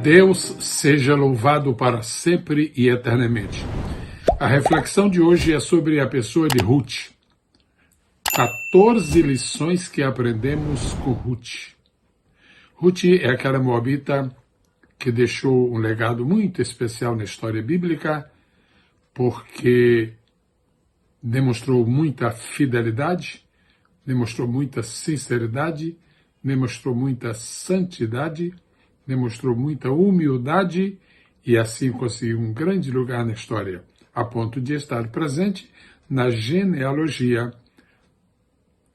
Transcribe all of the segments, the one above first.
Deus seja louvado para sempre e eternamente. A reflexão de hoje é sobre a pessoa de Ruth. 14 lições que aprendemos com Ruth. Ruth é aquela moabita que deixou um legado muito especial na história bíblica, porque demonstrou muita fidelidade, demonstrou muita sinceridade, demonstrou muita santidade, demonstrou muita humildade e assim conseguiu um grande lugar na história, a ponto de estar presente na genealogia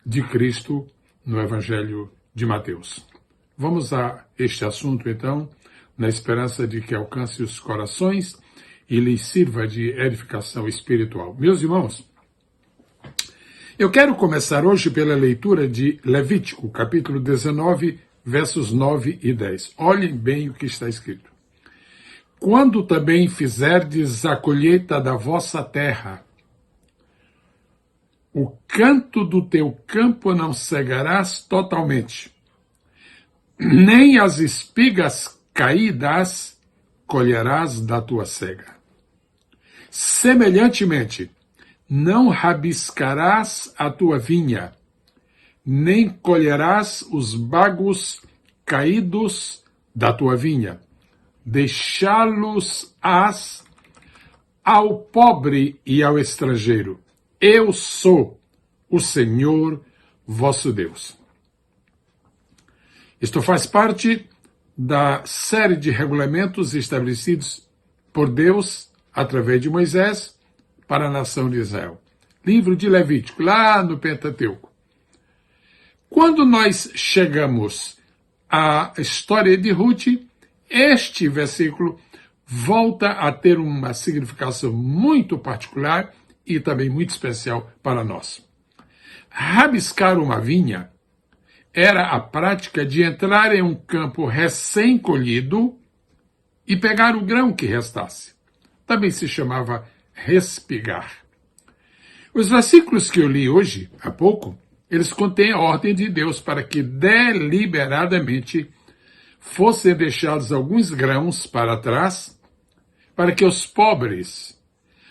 de Cristo no Evangelho de Mateus. Vamos a este assunto, então, na esperança de que alcance os corações e lhes sirva de edificação espiritual. Meus irmãos, eu quero começar hoje pela leitura de Levítico, capítulo 19, versos 9 e 10. Olhem bem o que está escrito. Quando também fizerdes a colheita da vossa terra, o canto do teu campo não cegarás totalmente, nem as espigas caídas colherás da tua cega. Semelhantemente, não rabiscarás a tua vinha, nem colherás os bagos caídos da tua vinha. Deixá-los-ás ao pobre e ao estrangeiro. Eu sou o Senhor vosso Deus. Isto faz parte da série de regulamentos estabelecidos por Deus através de Moisés para a nação de Israel. Livro de Levítico, lá no Pentateuco. Quando nós chegamos à história de Ruth, este versículo volta a ter uma significação muito particular e também muito especial para nós. Rabiscar uma vinha era a prática de entrar em um campo recém-colhido e pegar o grão que restasse. Também se chamava respigar. Os versículos que eu li hoje, há pouco, eles contêm a ordem de Deus para que deliberadamente fossem deixados alguns grãos para trás, para que os pobres,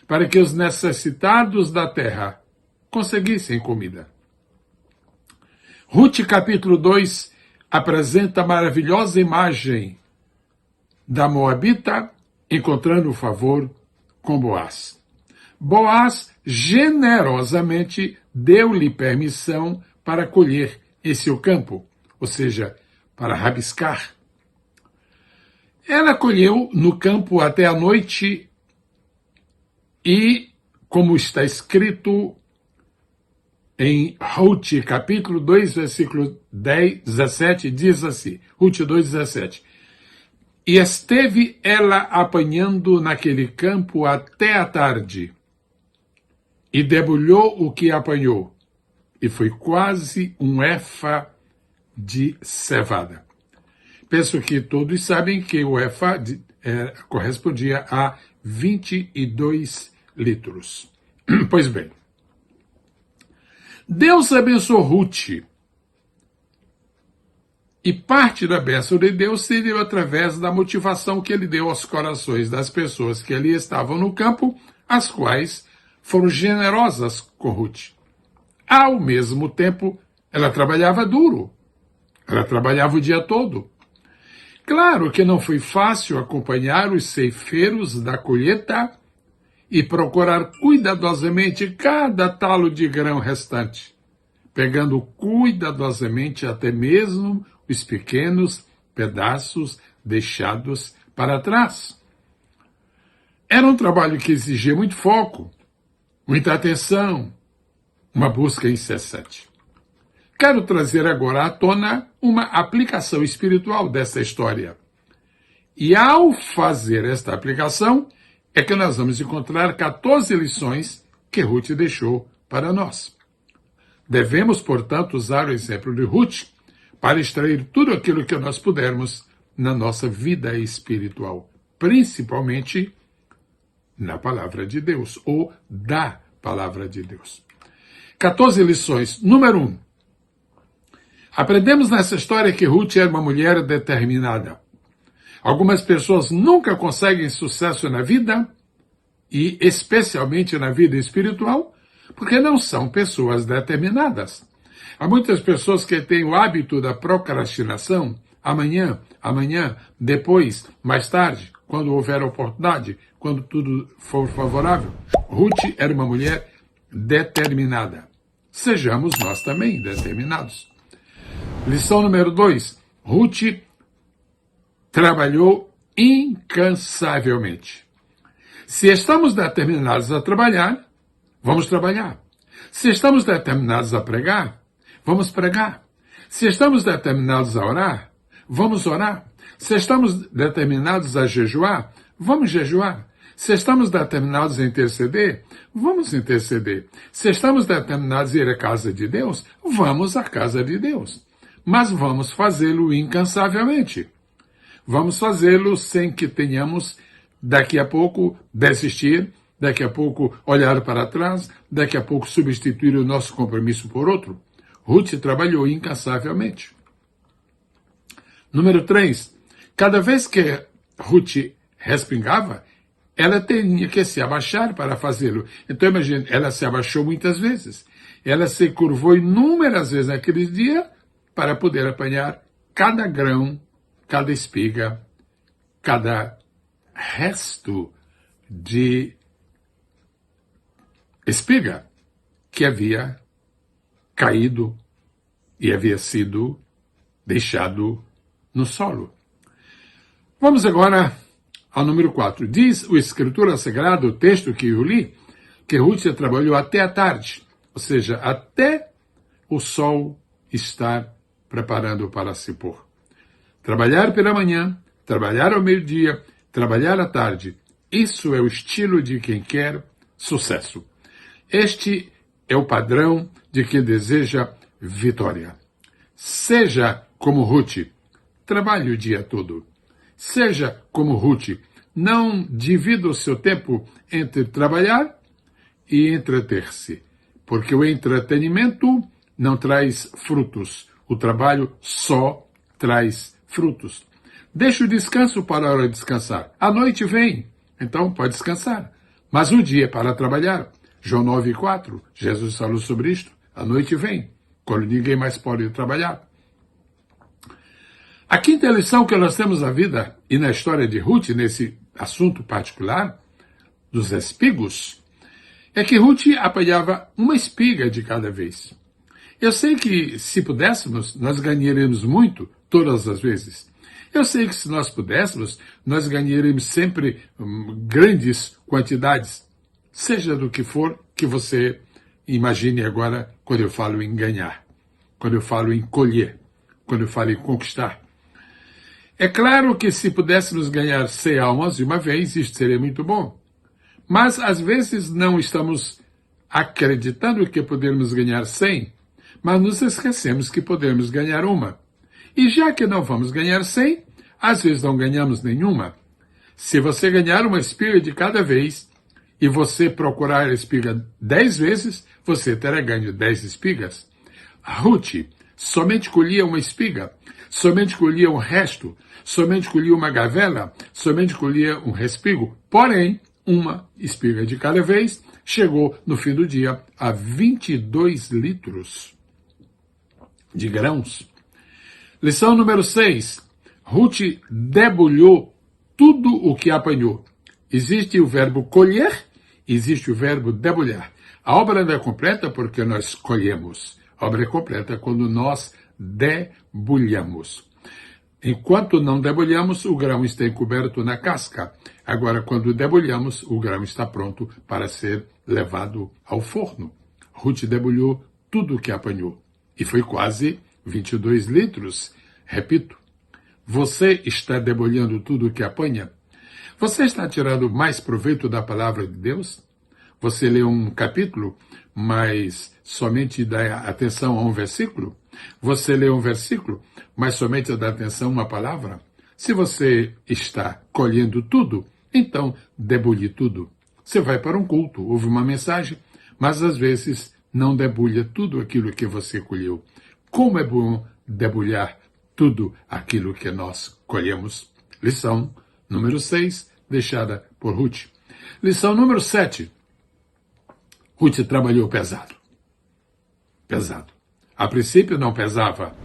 para que os necessitados da terra conseguissem comida. Ruth capítulo 2 apresenta a maravilhosa imagem da moabita encontrando favor com Boaz. Boaz generosamente deu-lhe permissão para colher em seu campo, ou seja, para rabiscar. Ela colheu no campo até a noite e, como está escrito em Ruth, capítulo 2, versículo 17, diz assim, Ruth 2, 17. E esteve ela apanhando naquele campo até a tarde, e debulhou o que apanhou, e foi quase um efa de cevada. Penso que todos sabem que o efa correspondia a 22 litros. Pois bem, Deus abençoou Ruth, e parte da bênção de Deus se deu através da motivação que ele deu aos corações das pessoas que ali estavam no campo, as quais foram generosas com Ruth. Ao mesmo tempo, ela trabalhava duro. Ela trabalhava o dia todo. Claro que não foi fácil acompanhar os ceifeiros da colheita e procurar cuidadosamente cada talo de grão restante, pegando cuidadosamente até mesmo os pequenos pedaços deixados para trás. Era um trabalho que exigia muito foco, muita atenção, uma busca incessante. Quero trazer agora à tona uma aplicação espiritual dessa história. E ao fazer esta aplicação, é que nós vamos encontrar 14 lições que Ruth deixou para nós. Devemos, portanto, usar o exemplo de Ruth para extrair tudo aquilo que nós pudermos na nossa vida espiritual, principalmente na palavra de Deus, ou da palavra de Deus. 14 lições. Número 1. Aprendemos nessa história que Ruth era uma mulher determinada. Algumas pessoas nunca conseguem sucesso na vida, e especialmente na vida espiritual, porque não são pessoas determinadas. Há muitas pessoas que têm o hábito da procrastinação, amanhã, depois, mais tarde, quando houver oportunidade, quando tudo for favorável. Ruth era uma mulher determinada. Sejamos nós também determinados. Lição número 2. Ruth trabalhou incansavelmente. Se estamos determinados a trabalhar, vamos trabalhar. Se estamos determinados a pregar, vamos pregar. Se estamos determinados a orar, vamos orar. Se estamos determinados a jejuar, vamos jejuar. Se estamos determinados a interceder, vamos interceder. Se estamos determinados a ir à casa de Deus, vamos à casa de Deus. Mas vamos fazê-lo incansavelmente. Vamos fazê-lo sem que tenhamos, daqui a pouco, desistir, daqui a pouco olhar para trás, daqui a pouco substituir o nosso compromisso por outro. Ruth trabalhou incansavelmente. Número 3. Cada vez que Ruth respingava, ela tinha que se abaixar para fazê-lo. Então, imagine, ela se abaixou muitas vezes. Ela se curvou inúmeras vezes naquele dia para poder apanhar cada grão, cada espiga, cada resto de espiga que havia caído e havia sido deixado no solo. Vamos agora ao número 4. Diz o Escritura Sagrada, o texto que eu li, que Ruth trabalhou até a tarde, ou seja, até o sol estar preparando para se pôr. Trabalhar pela manhã, trabalhar ao meio-dia, trabalhar à tarde. Isso é o estilo de quem quer sucesso. Este é o padrão de quem deseja vitória. Seja como Ruth, trabalhe o dia todo. Seja como Ruth, não divida o seu tempo entre trabalhar e entreter-se, porque o entretenimento não traz frutos. O trabalho só traz frutos. Deixe o descanso para a hora de descansar. A noite vem, então pode descansar. Mas o dia é para trabalhar. João 9,4, Jesus falou sobre isto. A noite vem, quando ninguém mais pode trabalhar. A quinta lição que nós temos na vida e na história de Ruth, nesse assunto particular, dos espigos, é que Ruth apanhava uma espiga de cada vez. Eu sei que, se pudéssemos, nós ganharíamos muito todas as vezes. Eu sei que, se nós pudéssemos, nós ganharíamos sempre grandes quantidades, seja do que for que você imagine agora quando eu falo em ganhar, quando eu falo em colher, quando eu falo em conquistar. É claro que, se pudéssemos ganhar 100 almas de uma vez, isto seria muito bom. Mas, às vezes, não estamos acreditando que podemos ganhar 100, mas nos esquecemos que podemos ganhar uma. E já que não vamos ganhar 100, às vezes não ganhamos nenhuma. Se você ganhar uma espiga de cada vez e você procurar a espiga 10 vezes, você terá ganho 10 espigas. Ruth somente colhia uma espiga, somente colhia um resto, somente colhia uma gavela, somente colhia um respigo. Porém, uma espiga de cada vez chegou no fim do dia a 22 litros de grãos. Lição número 6. Ruth debulhou tudo o que apanhou. Existe o verbo colher, existe o verbo debulhar. A obra não é completa porque nós colhemos. A obra é completa quando nós debulhamos. Enquanto não debulhamos, o grão está encoberto na casca. Agora, quando debulhamos, o grão está pronto para ser levado ao forno. Ruth debulhou tudo o que apanhou. E foi quase 22 litros. Repito, você está debulhando tudo o que apanha? Você está tirando mais proveito da palavra de Deus? Você lê um capítulo, mas somente dá atenção a um versículo? Você lê um versículo, mas somente dá atenção a uma palavra? Se você está colhendo tudo, então debulhe tudo. Você vai para um culto, ouve uma mensagem, mas às vezes não debulha tudo aquilo que você colheu. Como é bom debulhar tudo aquilo que nós colhemos. Lição número 6, deixada por Ruth. Lição número 7. Ruth trabalhou pesado. Pesado. A princípio não pesava.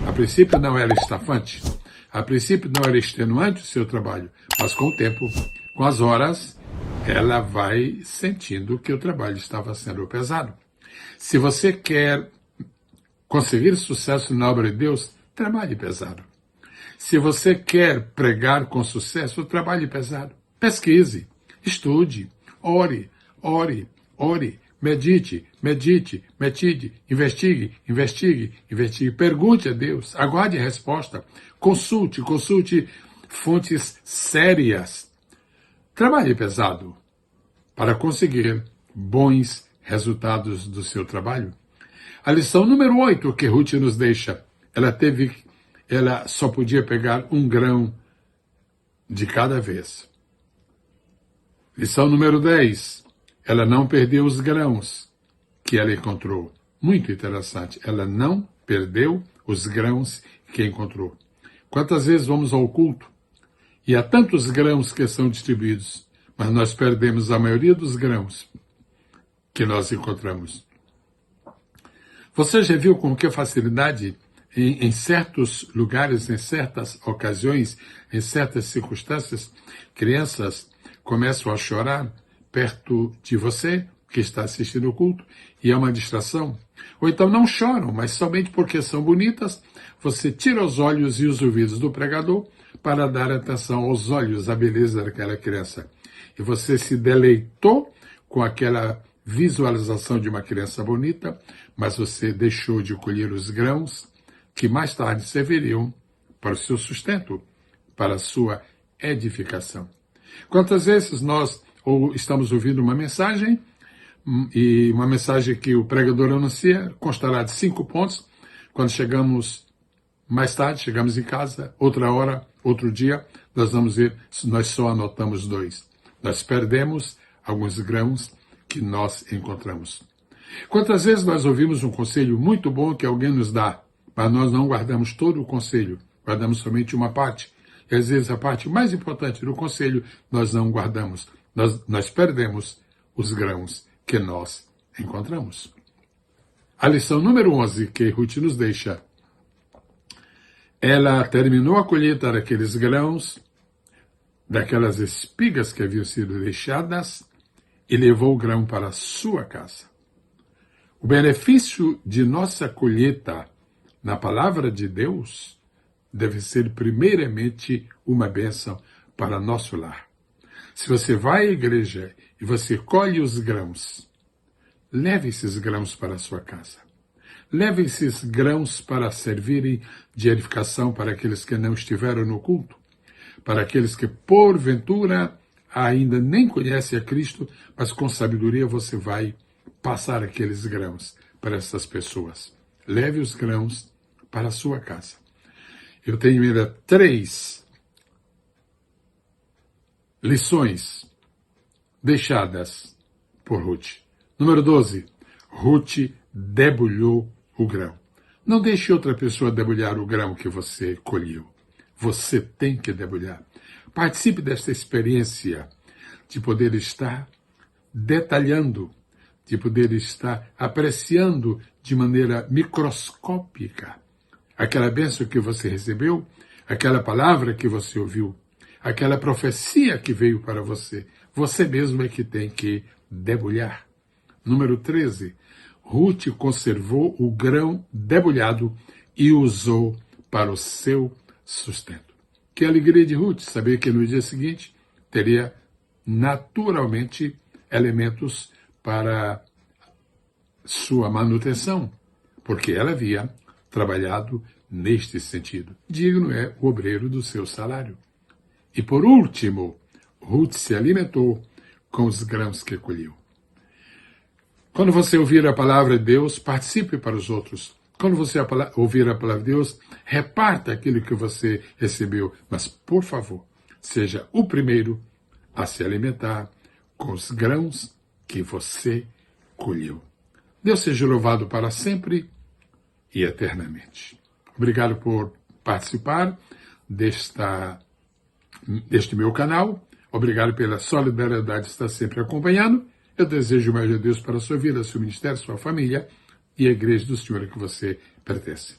A princípio não era estafante. A princípio não era extenuante o seu trabalho. Mas com o tempo, com as horas, ela vai sentindo que o trabalho estava sendo pesado. Se você quer conseguir sucesso na obra de Deus, trabalhe pesado. Se você quer pregar com sucesso, trabalhe pesado. Pesquise, estude, ore, ore, ore, medite, investigue, pergunte a Deus, aguarde a resposta, consulte fontes sérias. Trabalhe pesado para conseguir bons resultados do seu trabalho. A lição número 8 que Ruth nos deixa, ela só podia pegar um grão de cada vez. Lição número 10, ela não perdeu os grãos que ela encontrou. Muito interessante, ela não perdeu os grãos que encontrou. Quantas vezes vamos ao culto e há tantos grãos que são distribuídos, mas nós perdemos a maioria dos grãos que nós encontramos. Você já viu com que facilidade em certos lugares, em certas ocasiões, em certas circunstâncias, crianças começam a chorar perto de você, que está assistindo o culto, e é uma distração? Ou então não choram, mas somente porque são bonitas, você tira os olhos e os ouvidos do pregador para dar atenção aos olhos, à beleza daquela criança. E você se deleitou com aquela visualização de uma criança bonita, mas você deixou de colher os grãos que mais tarde serviriam para o seu sustento, para a sua edificação. Quantas vezes nós estamos ouvindo uma mensagem, e uma mensagem que o pregador anuncia constará de 5 pontos, quando chegamos mais tarde, chegamos em casa, outra hora, outro dia, nós vamos ver, nós só anotamos 2. Nós perdemos alguns grãos que nós encontramos. Quantas vezes nós ouvimos um conselho muito bom que alguém nos dá, mas nós não guardamos todo o conselho, guardamos somente uma parte. E às vezes a parte mais importante do conselho nós não guardamos. Nós perdemos os grãos que nós encontramos. A lição número 11 que Ruth nos deixa, ela terminou a colheita daqueles grãos, daquelas espigas que haviam sido deixadas, e levou o grão para a sua casa. O benefício de nossa colheita na palavra de Deus deve ser primeiramente uma bênção para nosso lar. Se você vai à igreja e você colhe os grãos, leve esses grãos para a sua casa. Leve esses grãos para servirem de edificação para aqueles que não estiveram no culto, para aqueles que porventura ainda nem conhecem a Cristo, mas com sabedoria você vai passar aqueles grãos para essas pessoas. Leve os grãos para a sua casa. Eu tenho ainda 3 lições deixadas por Ruth. Número 12. Ruth debulhou o grão. Não deixe outra pessoa debulhar o grão que você colheu. Você tem que debulhar. Participe desta experiência de poder estar detalhando, de poder estar apreciando de maneira microscópica aquela bênção que você recebeu, aquela palavra que você ouviu, aquela profecia que veio para você. Você mesmo é que tem que debulhar. Número 13. Ruth conservou o grão debulhado e usou para o seu sustento. Que alegria de Ruth saber que no dia seguinte teria naturalmente elementos para sua manutenção, porque ela havia trabalhado neste sentido. Digno é o obreiro do seu salário. E por último, Ruth se alimentou com os grãos que colheu. Quando você ouvir a palavra de Deus, participe para os outros. Quando você ouvir a palavra de Deus, reparta aquilo que você recebeu. Mas, por favor, seja o primeiro a se alimentar com os grãos que você colheu. Deus seja louvado para sempre e eternamente. Obrigado por participar desta deste meu canal. Obrigado pela solidariedade de estar sempre acompanhando. Eu desejo mais de Deus para a sua vida, seu ministério, sua família e a igreja do Senhor a que você pertence.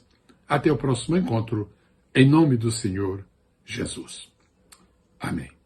Até o próximo encontro, em nome do Senhor Jesus. Amém.